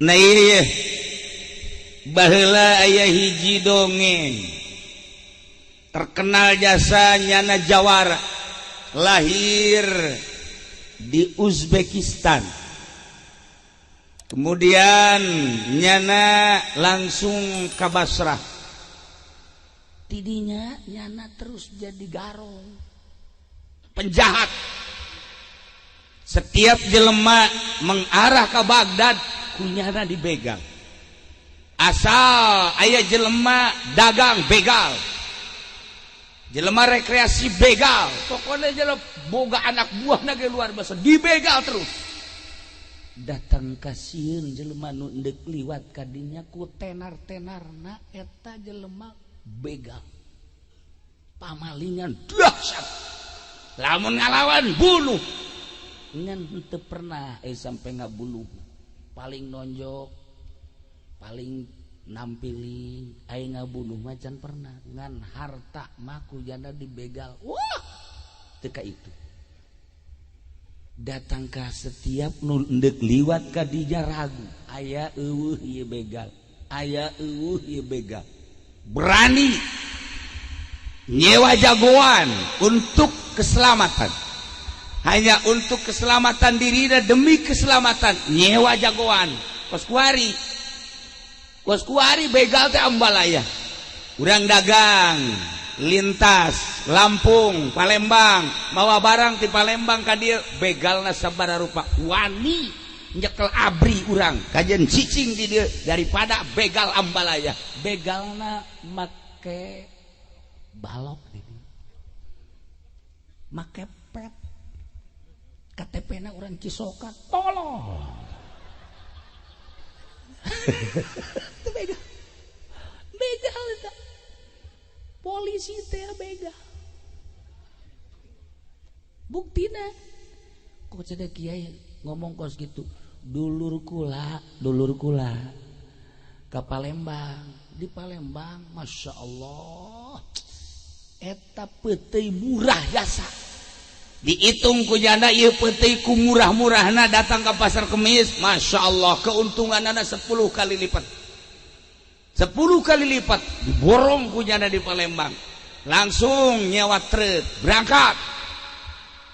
Nah iya baheula aya hiji dongeng terkenal jasanya na jawara lahir di Uzbekistan kemudian nyana langsung ke Basrah tidinya nyana terus jadi garong penjahat setiap jelema mengarah ke Baghdad kunyana dibegal asal aya jelema dagang begal jelema rekreasi begal pokoknya jelema boga anak buah nage luar biasa dibegal terus datang kasieun jelema nu endek liwat kadinya ku tenar-tenarna eta jelema begal pamalingan dahsyat lamun ngalawan bunuh ngan henteu pernah sampai ngabunuh paling nonjok paling nampilin aing ngabunuh macan pernah ngan harta maku jana dibegal wah teka itu datang ka setiap nu endek liwat ka dinya ragu aya eueuh ieu begal aya eueuh ieu begal berani nyewa jagoan untuk keselamatan hanya untuk keselamatan diri dan demi keselamatan nyewa jagoan kos kuari begal teh ambalaya urang dagang lintas Lampung Palembang mawa barang di Palembang ka dieu begalna sabaraha rupa wani nyekel abri urang kajen cicing di dieu daripada begal ambalaya begalna make balok make pet KTP-na urang Cisoka tolong itu begal itu polisi teh begal buktina kok cedek kiai ngomong kos gitu dulur kula ke Palembang di Palembang Masya Allah eta petei murah jasa dihitung ku janda ieu petei ku murah-murahna datang ke pasar Kemis Masya Allah keuntunganana 10 kali lipat 10 kali lipat diborong ku janda di Palembang langsung nyewa truk berangkat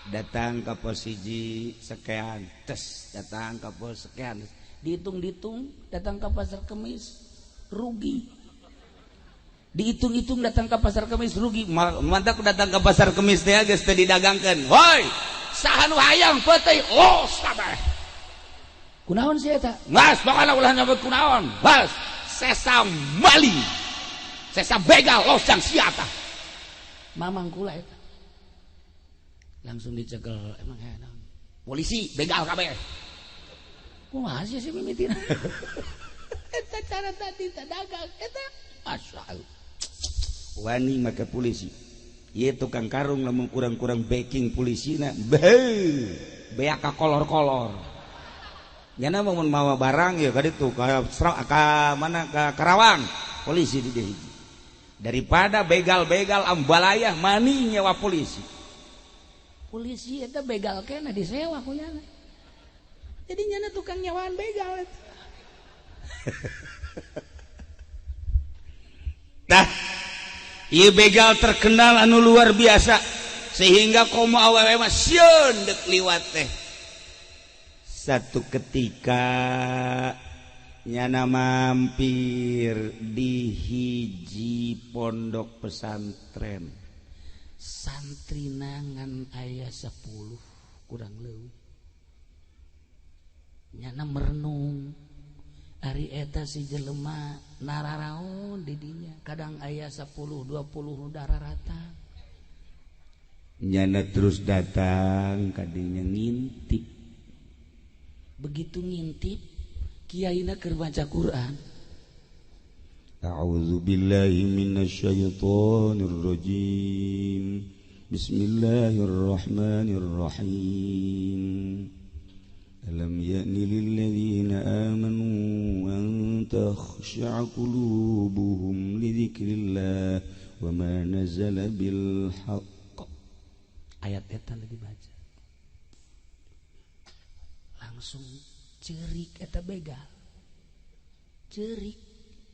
datang ke pos hiji sekian tes datang ke pos sekian dihitung-hitung datang ke pasar Kemis rugi dihitung-hitung datang ke pasar Kemis rugi mantap datang ke pasar Kemis teh geus teu didagangkeun hoi saha nu hayang petei los kabeh kunaon sia eta ngas bakal ulah nyebut kunaon bas sesa maling sesa begal los jang sia tah mamang kula eta langsung dicekel emang naon polisi begal kabeh kumaha sih mimitina eta cara tadi dagang eta Masya Allah wani make polisi ieu tukang karung lamun kurang-kurang backing polisina beak ka kolor-kolor nyana mun mawa barang ya ka ditu ka mana ka Karawang polisi di dieu daripada begal-begal ambalaya mani nyewa polisi eta begal keneh disewa ku nyana jadi nyana tukang nyewaan begal eta nah ieu begal terkenal anu luar biasa sehingga komo awewe mah sieun deuk liwat teh satu ketika nyana mampir di hiji pondok pesantren santrina ngan aya 10 kurang leuwih nyana merenung ari eta si jelema nararaon di dinya kadang aya 10-20 dararata nyana terus datang ka dinya ngintip begitu ngintip kiaina keur maca Quran A'udzu billahi minasyaitonir rajim Bismillahirrahmanirrahim Alam ya'ni lilladzina amanu an takhsha'a qulubuhum li dzikrillah wa ma nazala bil haqq. Ayat eta dibaca. Langsung cerik eta begal. cerik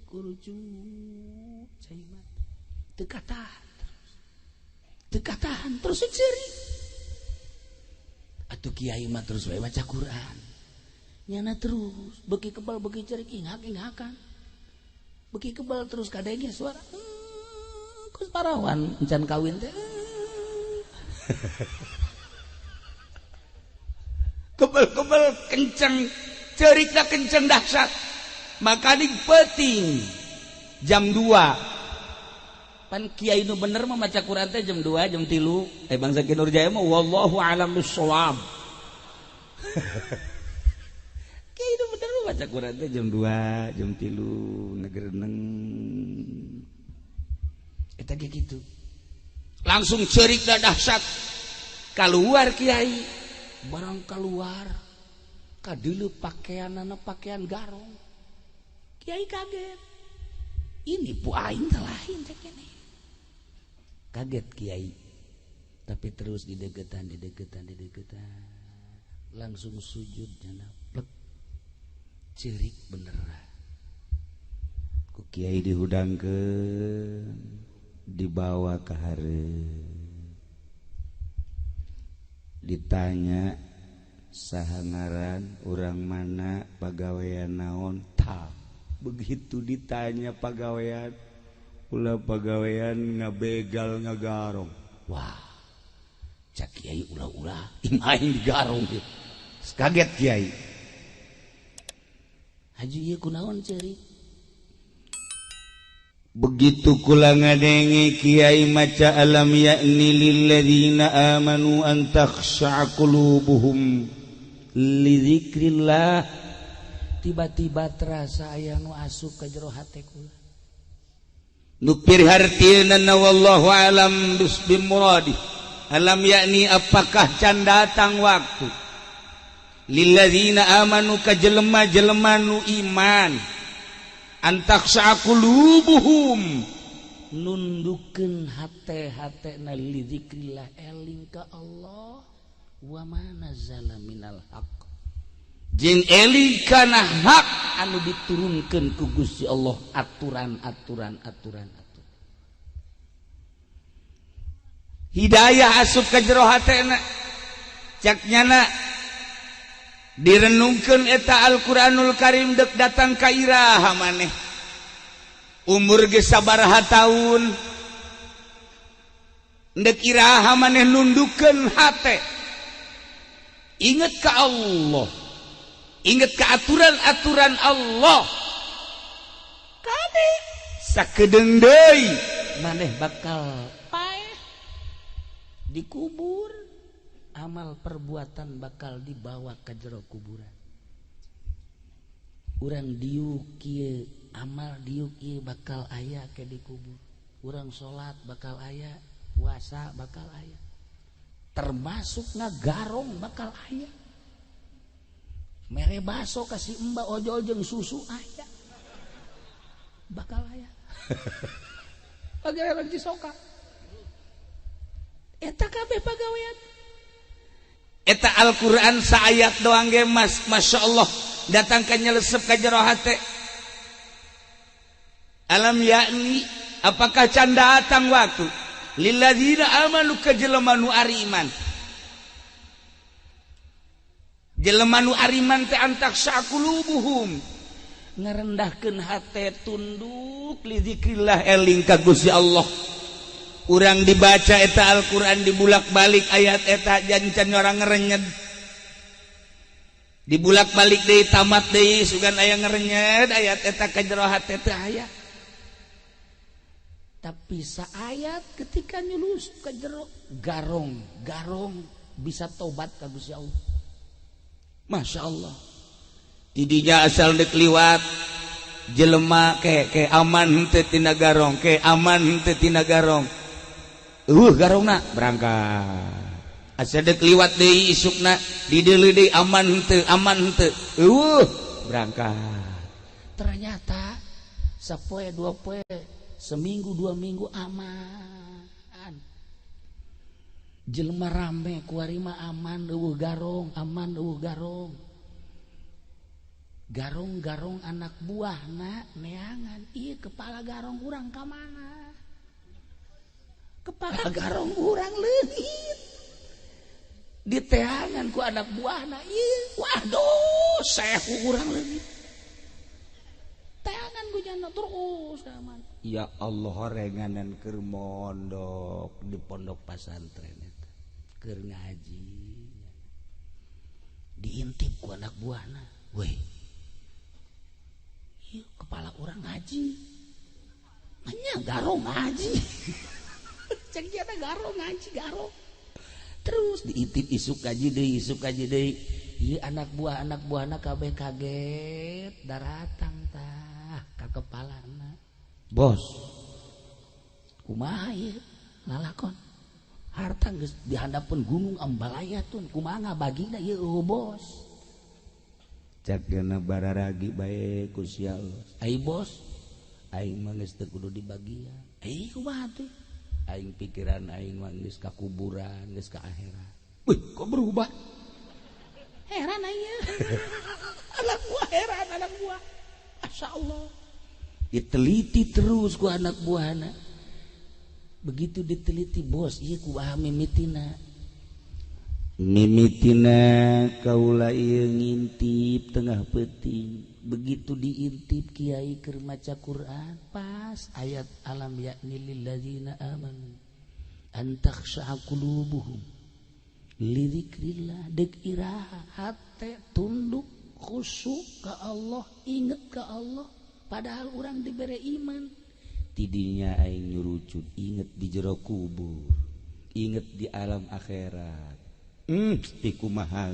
kurujuk cai mah teu katahan terus cerik atuh kiai mah terus wae maca Quran nyana terus beuki kebal beuki cerik ingak-ingakan beuki kebal terus kadenge suara kus parawan encan kawin teh kebal-kebal kenceng cerikna kenceng dahsyat maka penting jam 2 pan kiai nu bener mah maca Quran teh jam 2 jam 3 Bang Zaki Nurjaya mah wallahu a'lam bissawab kiai nu bener mah maca Quran teh jam 2 jam 3 ngegereneng eta ge kitu langsung cerik da dahsyat keluar kiai barang keluar kadilu pakaianana pakaian garong kiai kaget ini pu aing teh lain teh kene kaget kiai tapi terus didegetan langsung sujud jana plek cerik beneran ku kiai dihudangkeun dibawa ke hareup ditanya saha ngaran urang mana pagawean naon tah begitu ditanya pagawean ulah pagawean ngabegal ngagarong wah cak kiai ulah-ulah imain digarong gitu kaget kiai haji ieu kunaon ceuri begitu kula ngadenge kiai maca alam ya'ni lil ladzina amanu an takhsha'a qulubuhum li dzikrillah tiba-tiba terasa aya nu asup ka jero hate kula nu pirhartieuna wallahu alam bismuradi alam yakni apakah can datang waktu lil ladzina amanu ka jelema-jelema nu iman antakhsha'a qulubuhum nundukeun hate-hatena li dzikrillah eling ka Allah wa ma nazala minal haqq jeung eling kana hak anu diturunkeun ku Gusti Allah aturan hidayah asup ka jero hatena cak nyana direnungkeun eta Al-Qur'anul Karim dek datang ka iraha maneh umur ge sabaraha taun dek iraha maneh nundukeun hate inget ka Allah inget ka aturan-aturan Allah kade sakedeung deui maneh bakal paeh dikubur amal perbuatan bakal dibawa ke jero kuburan urang diuk kieu amal diuk ieu bakal aya ke dikubur urang salat bakal aya puasa bakal aya termasuk ngagarong bakal aya mere baso kasih mbak ojol jeung susu aya bakal aya pagawean cisoka eta kabeh pagawean eta Al-Quran saayat doang ge mas Masya Allah datang ka nyelesep ka jero hate alam yakni apakah can datang waktu lilladzina amanu ka jelema nu ari iman jelema nu ari iman teh antakhsha'a qulubuhum ngarendahkeun hate tunduk li dzikrillah eling ka Gusti Allah urang dibaca eta Al-Quran dibulak-balik ayat eta jancan orang ngerenyed dibulak-balik deui tamat deui sugan aya ngerenyed ayat eta ka jero hate teh aya tapi saayat ketika nyulus ka jero garong bisa tobat ka Gusti Allah Masya Allah tidinya asal dek liwat jelema ke aman henteu tina garong ke aman henteu tina garong garongna berangkat asa dek liwat deui isukna di deuleu deui aman henteu berangkat ternyata sapoe dua poe seminggu 2 minggu aman jelema rame kuari mah aman eueuh garong garong-garong anak buahna neangan ieu kepala garong urang ka mana kepala garong urang leungit diteangan ku anak buahna ieu waduh sehu urang leungit teangan ku jana terus aman ya Allah renganan keur mondok di pondok pesantren eta keur ngaji diintip ku anak buahna weh kepala orang ngaji hanya garong ngaji cek dia garong ngaji garong terus diintip isuk kaji deui ieu anak buahna kabeh kaget daratang tah ka kepalana bos kumaha ieu lalakon harta geus dihandapeun gunung ambalayatun kumaha ngabagina ieu bos cakna bararagi bae ku sia ai bos aing mah geus teu kudu dibagian ai kumaha teh aing pikiran aing mah geus ka kuburan geus ka akhirat wih kok berubah heran aing anak buah heran anak buah masyaallah diteliti terus ku anak buahna begitu diteliti bos ieu kumaha mimitina kaula ieu ngintip tengah peuting begitu diintip kiai keur maca Quran pas ayat alam yakni lil ladzina amanu an takhsha'a qulubuhum li dzikrillah deuk iraha hate tunduk khusyuk ka Allah inget ka Allah padahal urang dibere iman tidinya aing nyurucut inget di jero kubur inget di alam akhirat kumaha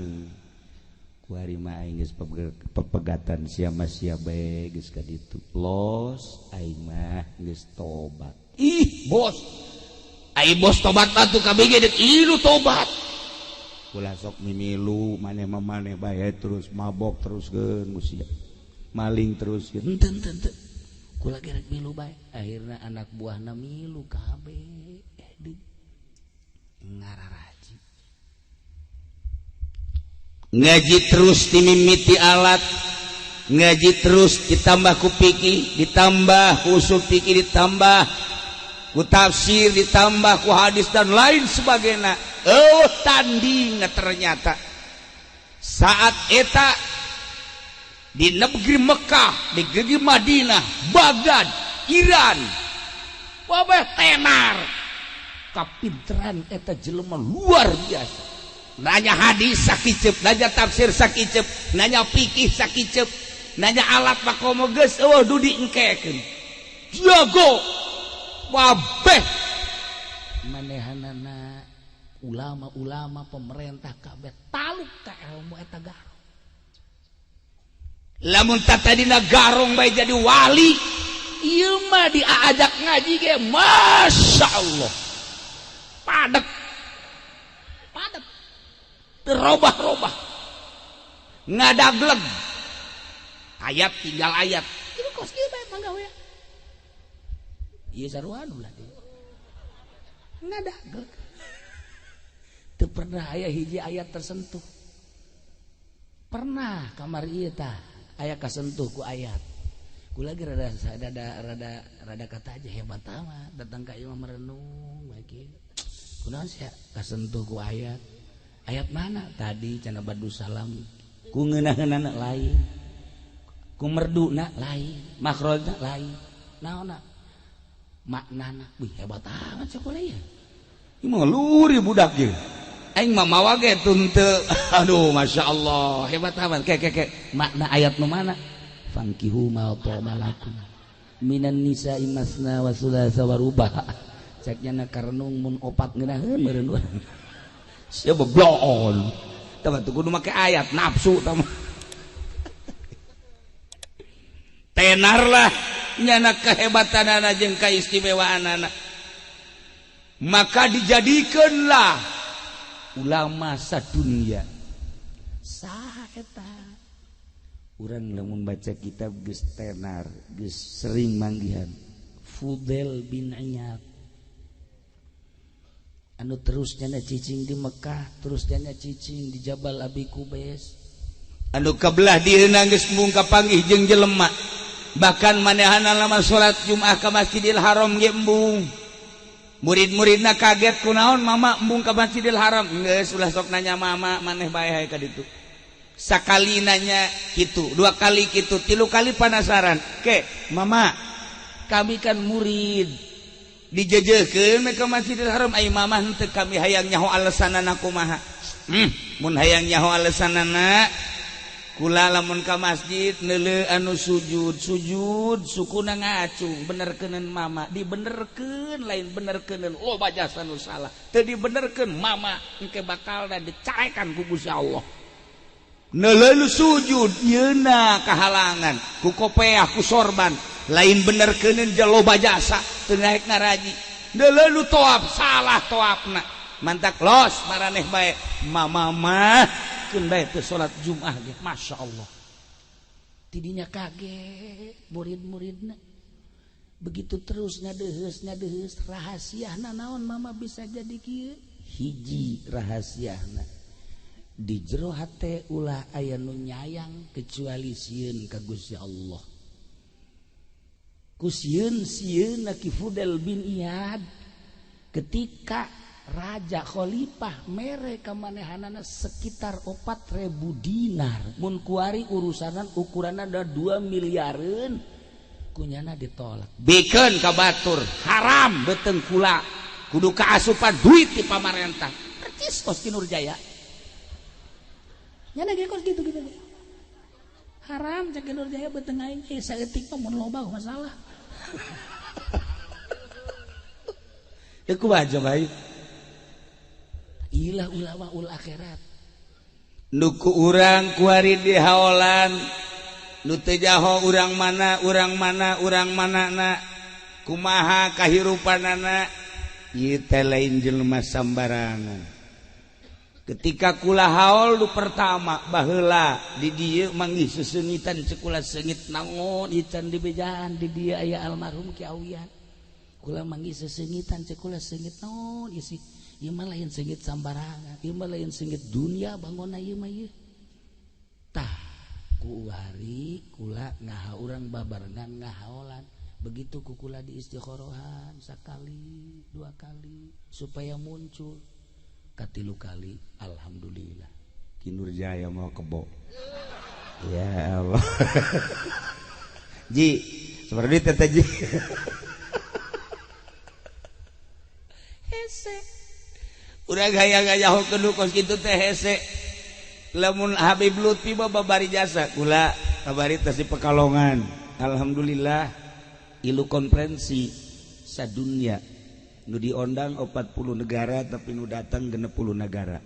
kuari mah aing geus pepegatan sia bae geus ka ditu los aing mah geus tobat ih bos ai bos tobat atuh kabege deuk ilu tobat kula sok mimilu maneh mah maneh bae terus mabok terus geun musia maling terus geun henteu kula gerek milu bae akhirna anak buahna milu kabeh ngararaji ngaji terus dimimiti alat ngaji terus ditambah ku fikih ditambah ku usul fikih ditambah ku tafsir ditambah ku hadis dan lain sebagainya tanding ternyata saat eta di negeri Mekah di negeri Madinah Baghdad Iran wabah tenar kapinteran eta jelema luar biasa nanya hadis sakicep nanya tafsir sakicep nanya fikih sakicep nanya alat makomo geus dudi engkekeun jago wabeh manehanana ulama-ulama pemerintah kabeh taluk ka ilmu eta garong lamun tatadina garong bae jadi wali ieu mah diajak ngaji ge masyaallah padek terobah-robah ngadagleg ayat tinggal ayat itu kos kieu bae manggawe ieu sarua ulah ngadagleg teu pernah aya hiji ayat tersentuh pernah kamar ieu tah aya kasentuh ku ayat kula ge rada kata aja hebat amat datang ka ieu merenung bagi kunaon sia kasentuh ku ayat mana tadi cenah badu salam ku ngeunah-ngeunana lain ku merduna lain makhrajna lain naonna maknana wih hebat amat sakola ya ieu mah luri budak ge aing mah mawa ge teu aduh masyaallah hebat amat ke makna ayat nu mana fankihu ma ta'alakum minan nisa'i masna wa thulatha wa ruba ceknya karenung mun opat ngeunaheun meureun sia bebloon tah tuh kudu make ayat nafsu tah tenarlah nyana kehebatanana jeung kaistimewaanana maka dijadikeunlah ulama sadunya saha eta urang lamun baca kitab geus tenar geus sering manggihan Fudail bin Iyad anu terus jana cicing di Mekah terus jana cicing di Jabal Abi Qubais anu kabelah dieuna geus mungka panggih jeung jelema bahkan manehana lamun salat Jumat ka Masjidil Haram ge embung murid-muridna kaget kunaon mama embung ka Masjidil Haram geus ulah sok nanya mama maneh bae hae ka ditu sakali nanya kitu dua kali kitu tilu kali penasaran ke mama kami kan murid dijejeukeun ka Masjidil Haram ai mama henteu kami hayang nyaho alesanana kumaha mun hayang nyaho alesanana kula lamun ka masjid neuleu anu sujud sukuna ngacung benerkeuneun mama dibenerkeun lain benerkeuneun loba jasa nu salah teu dibenerkeun mama engke bakalna dicarekan ku Gusti Allah neuleu sujud yeuna kahalangan ku kopeah ku sorban lain benerkeuneun loba jasa teu naek ngaraji neuleu toab salah toabna mantak los maraneh bae mama mah bae teu salat Jumat ge masyaallah tidinya kaget murid-muridna begitu terus ngadeheus rahasiana naon mama bisa jadi kieu hiji rahasiana di jero hate ulah aya nu nyayang kecuali sieun ka Gusti Allah ku sieun Ki Fudel bin Iyad ketika Raja Khalifah mere kamanehanana sekitar 4.000 dinar mun kuari urusanan ukuranna ada 2 miliareun kunyana ditolak bikeun ka batur haram beuteung kula kudu kaasupan duit ti pamarentah percis kos Ki Nurjaya nya ge kos gitu haram cek Ki Nurjaya beuteung aing saeutik mah mun loba masalah ya kumaha bae ilah ulama ul akhirat nuku urang kuari dihaolan nu teu jaho urang mana na kumaha kahirupanana ieu teh lain jelema sambarangan ketika kula haol nu pertama baheula di dieu manggih sesengitan cekula sengit naon ican di bejaan di dieu aya almarhum Ki Awian kula manggih sesengitan cekula sengit naon isi ieu mah lain sengit sambarangan ieu mah lain sengit dunia bangunna ieu mah ieu tah ku hari kula ngaha urang babarengan ngahaolan begitu ku kula di istikharohan sakali dua kali supaya muncul katilu kali alhamdulillah Ki Nurjaya mau kebo ya Allah ji seperti teh ji hese urang gaya-gaya hokeun kos kitu teh hese lamun Habib Lutfi babari jasa kula kabari teh si Pekalongan alhamdulillah ilu konferensi sadunya nu diondang 40 negara tapi nu datang 60 negara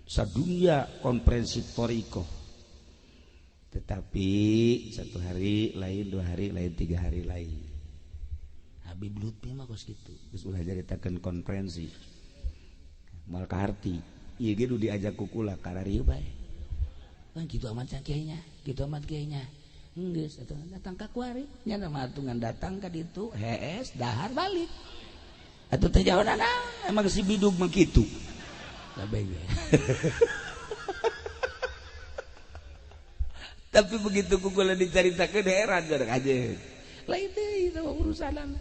sadunya konferensi toriko tetapi satu hari lain dua hari lain tiga hari lain Habib Lutfi mah kos kitu geus ulah jaritakeun konferensi mal kaharti ieu ge nu diajak ku kula kararieu bae kan kitu amat kiainya geus atuh datang ka kuari nya mah atungan datang ka ditu hees dahar balik atuh teh jahona emang si bidug mah kitu sabege tapi begitu ku kula dicaritakeun heran jeung aja lain deui teh urusanan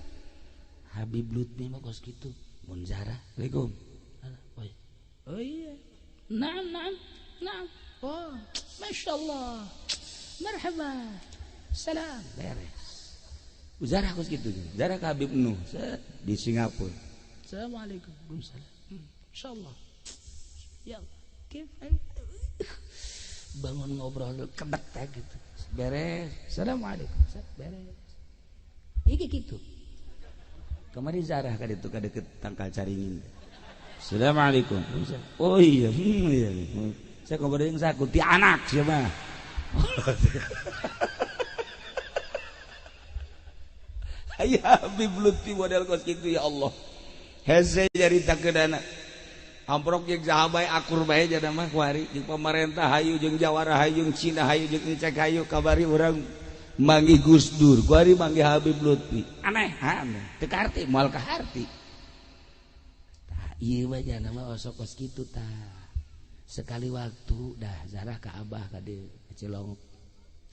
Habib Lutfi mah kos kitu mun zarah Assalamualaikum oh iya naam oh Masya Allah marhaba salam beres uzarah kos gitu zarah ke Habib Nuh di Singapura Assalamualaikum Waalaikumsalam insyaallah ya kif bangun ngobrol kedek teh gitu beres Assalamualaikum beres iki gitu kemarin zarah ka ditu ka deket tangkal caringin Assalamualaikum. Oh iya, saya kabar yang saku ti anak siapa? Ayah Habib Lutfi model kos gitu ya Allah. Hese jaritakeun anak. Amprok jeung sahabat akur bae jada mah kuari jeung pamarentah hayu jeung Jawara hayu jeung Cina hayu jeung Encek hayu kabari urang manggih Gus Dur, kuari manggih Habib Lutfi. Aneh, teu kaharti moal kaharti. Iya wajar nama osok kos gitu ta sekali waktu dah zarah ka abah ka dieu Cilong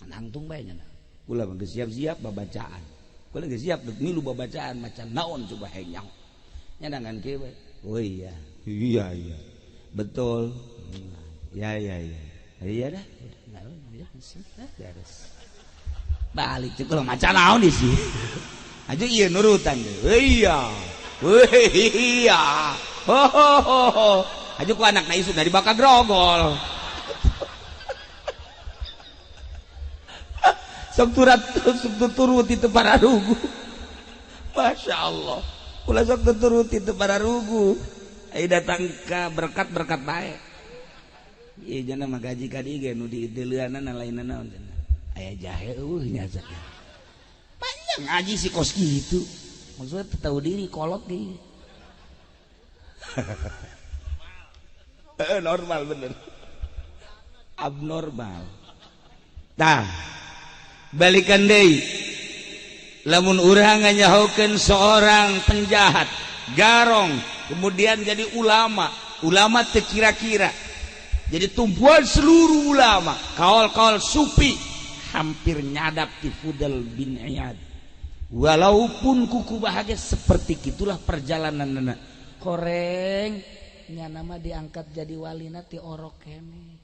nangtung bae nya kula mah siap-siap babacaan kula geus siap milu babacaan macan naon coba hayang nya dangan kieu bae oh iya betul ya dah beres balik cek macan naon di sih aja ieu nurutan iya ho aja ku anak na isu dari bakal grogol sok turut itu para rugu Masya Allah ulah sok turut itu para rugu ayo datang ke berkat baik iya jana mah gaji kadi ge nu diideuleunana lainna naon aya jahe nya panjang ngaji si kos gitu maksudnya tahu diri kolot ge normal bener abnormal tah balikan deui lamun urang nganyahokeun seorang penjahat garong kemudian jadi ulama teu kira-kira jadi tumpuan seluruh ulama kaul sufi hampir nyadap ti Fudal bin Iyad walaupun kuku bahagia seperti itulah perjalananna koreng nya nama diangkat jadi walina ti orok kene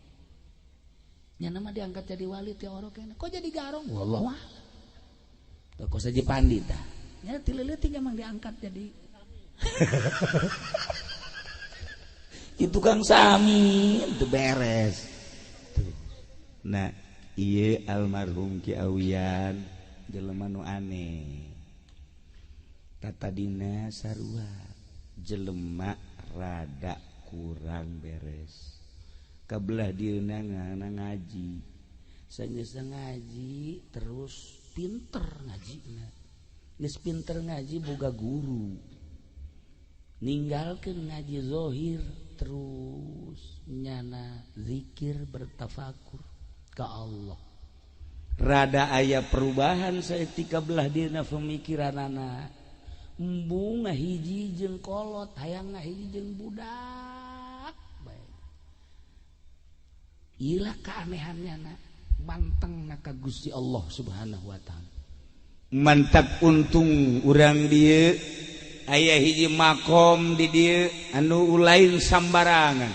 nya nama diangkat jadi wali ti orok kene kok jadi garong wallahu a'lam kok saja pandi tah nya ti leuleut emang diangkat jadi itu Kang Sami itu beres nah ieu almarhum Ki Awian jelema nu aneh tatadina sarua jelema rada kurang beres kabelah dieuna ngaji sageus ngaji terus pinter ngajina geus pinter ngaji boga guru ninggalkeun ngaji zahir terus nyana zikir bertafakur ka Allah rada aya perubahan saeutik belah dieuna pemikiranana embung ngahiji jeung kolot hayang ngahiji jeung budak bae ieu keanehannya mantengna ka Gusti Allah Subhanahu wa taala mantap untung urang dieu aya hiji makom di dieu anu lain sambarangan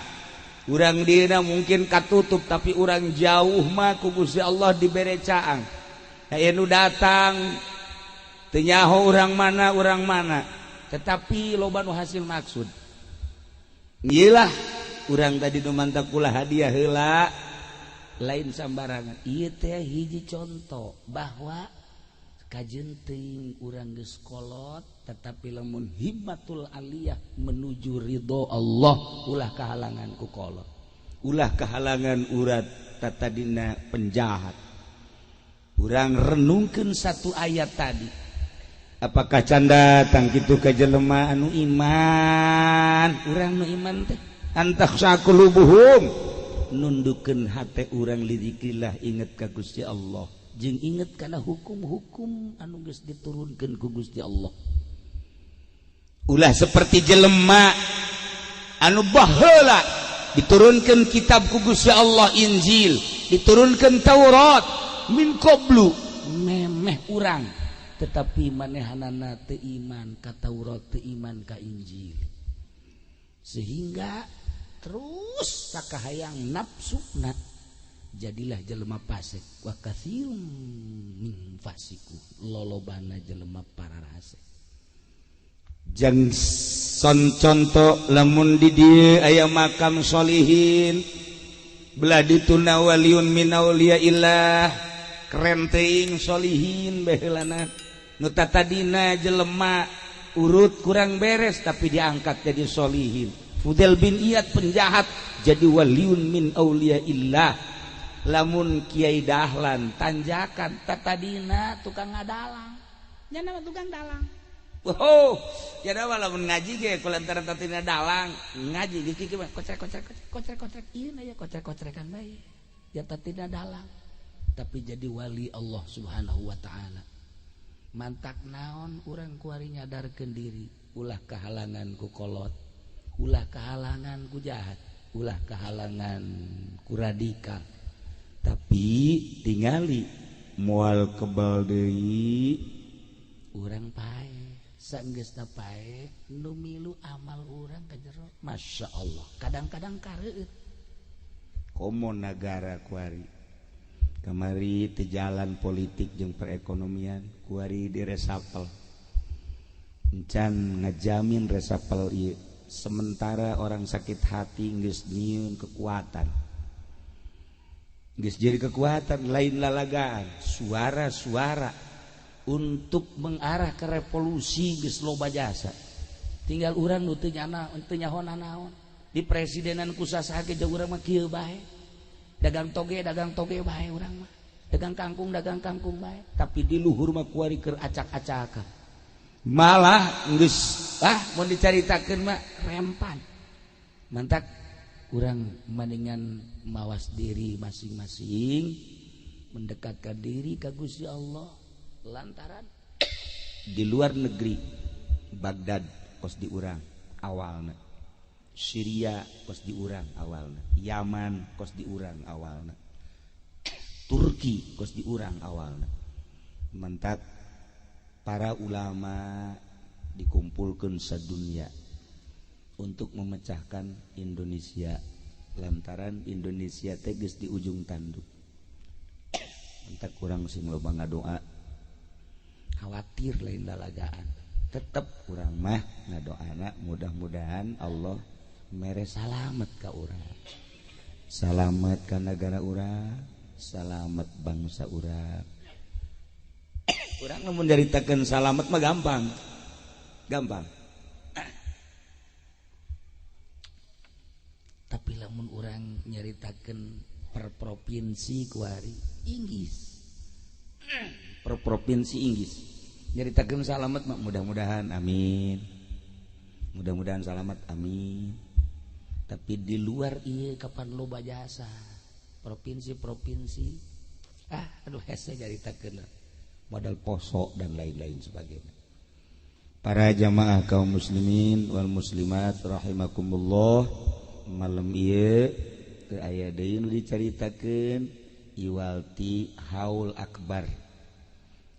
urang dieuna mungkin katutup tapi urang jauh mah ku Gusti Allah dibere caang aya nu datang teu nyaho urang mana tetapi loba nu hasil maksud ieulah urang tadi nu mantap kula hadiah heula lain sambarangan ieu teh hiji contoh bahwa kajeun teuing urang geus kolot tetapi lamun himmatul aliyah menuju ridho Allah ulah kahalangan ku kolot ulah kahalangan urat tatadina penjahat urang renungkeun satu ayat tadi apakah can datang kitu ka jelema anu iman urang nu iman teh antakhsha qulubuhum nundukkeun hate urang lidzikrillah inget ka Gusti Allah jeung inget kana hukum-hukum anu geus diturunkeun ku Gusti Allah ulah seperti jelema anu baheula diturunkeun kitab ku Gusti Allah Injil diturunkeun Taurat min qablu memeh urang tetapi manehanana teu iman ka Taurat teu iman ka Injil sehingga terus sakahayang nafsuna jadilah jelema fasik wa katsirum min fasiku lolobana jelema pararase jang son contoh lamun di dieu aya makam solihin belah dituna waliun min auliyaillah keren teuing solihin baheulana nu tatadina jelema urut kurang beres tapi diangkat jadi solihin Fudel bin Iyad penjahat jadi waliun min auliyaillah lamun Kiai Dahlan tanjakan tatadina tukang ngadalang nya nama tukang dalang wow ya da lamun ngaji ge kulantaran tatadina dalang ngaji ge kieu kocrek ieu na ya kocrek-kocrekan bae ya tatadina dalang tapi jadi wali Allah Subhanahu wa taala mantak naon urang kuari nyadarkeun diri ulah kahalangan ku kolot ulah kahalangan ku jahat ulah kehalangan kuradika tapi tingali mual kebal deui urang pae saenggeusna pae nu milu amal urang ka jero masyaallah kadang-kadang kareueut komo nagara kuari kamari teu jalan politik jeung perekonomian kuari diresapel encan ngajamin resapel ieu sementara orang sakit hati geus nyieun kekuatan geus jadi kekuatan lain lalagaan suara-suara untuk mengarah ke revolusi geus loba jasa tinggal urang nu teu nyaho naon di presidenan ku sasaha ge urang mah kieu bae dagang toge bae urang mah dagang kangkung bae tapi di luhur mah kuari keur acak-acakan malah geus mun dicaritakeun mah rempan mantak urang mendingan mawas diri masing-masing mendekatkan diri ka Gusti Allah lantaran di luar negeri Baghdad kos di urang awalna Syria kos di urang awalna Yaman kos di urang awalna Turki kos di urang awalna mentak para ulama dikumpulkeun sadunya untuk memecahkan Indonesia lantaran Indonesia tegas di ujung tanduk entak kurang sing loba ngadoa khawatir lain lalagaan tetep kurang mah ngadoana mudah-mudahan Allah mere salamet ka urang salamet ka negara urang salamet bangsa urang urang lamun nyaritakeun salamet mah gampang tapi lamun orang nyaritakeun per provinsi kuari Inggris per provinsi Inggris nyaritakeun salamet mudah-mudahan amin mudah-mudahan salamet amin tapi di luar ieu kapan loba jasa provinsi-provinsi aduh hese nyaritakeun modal poso dan lain-lain sebagainya para jamaah kaum muslimin wal muslimat rahimakumullah malam ieu teu aya deui nu dicaritakeun iwalti haul akbar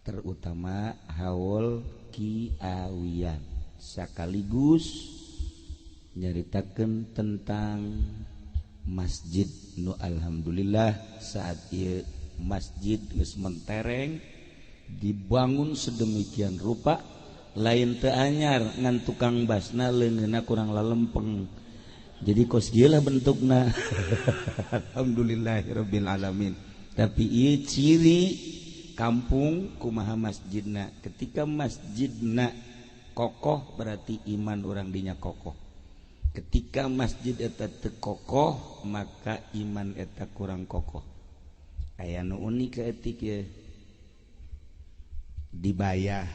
terutama haul kiawian sakaligus nyaritakeun tentang masjid nu alhamdulillah saat ieu masjid geus mentereng dibangun sedemikian rupa lain teu anyar ngan tukang basna leungeunna kurang lalempeng jadi kos gila bentukna alhamdulillahirabbil alamin tapi ieu ciri kampung kumaha masjidna ketika masjidna kokoh berarti iman orang dinya kokoh ketika masjid eta teu kokoh maka iman eta kurang kokoh aya nu unik etik ye dibayah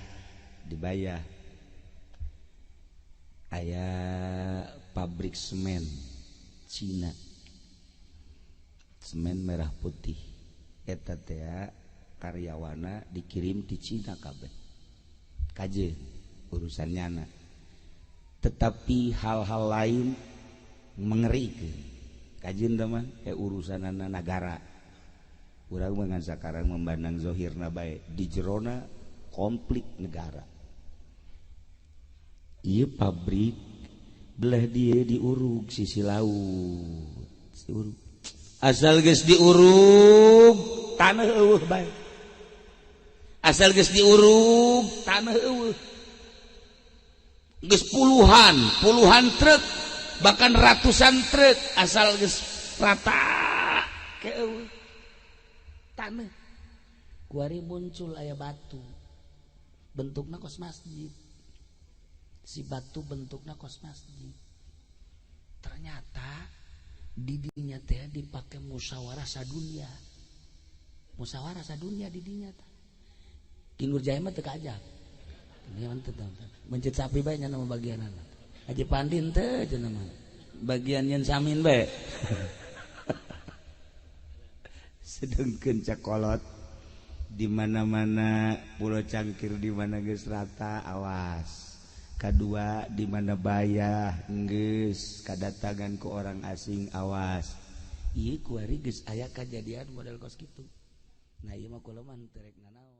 aya pabrik semen Cina semen merah putih eta teh karyawana dikirim di Cina kabeh kaje urusannyana tetapi hal-hal lain mengerikan kajeun teh mah urusanana negara urang mah sakarang memandang zahirna bae di jerona konflik negara ieu pabrik belah dia diurug sisi laut asal geus diurug tanah eueuh bae asal geus diurug tanah eueuh geus puluhan truk bahkan ratusan truk asal geus rata ke eueuh tanah kuari muncul aya batu bentukna kos masjid si batu bentukna kos masjid ternyata di dinya teh dipake musyawarah sadunya di dinya teh Ki Nurjaya mah teu kaajab ini mah teu mencet sapi bae nya nama bagianana Haji Pandin teh cenah mah bagian yen samin bae sedengkeun cakolot di mana-mana pulau cangkir di mana geus rata awas kedua di mana bayah geus kadatangan ke orang asing awas ieu kuari geus aya kajadian model kos kitu nah ieu mah kula mah terek nanaon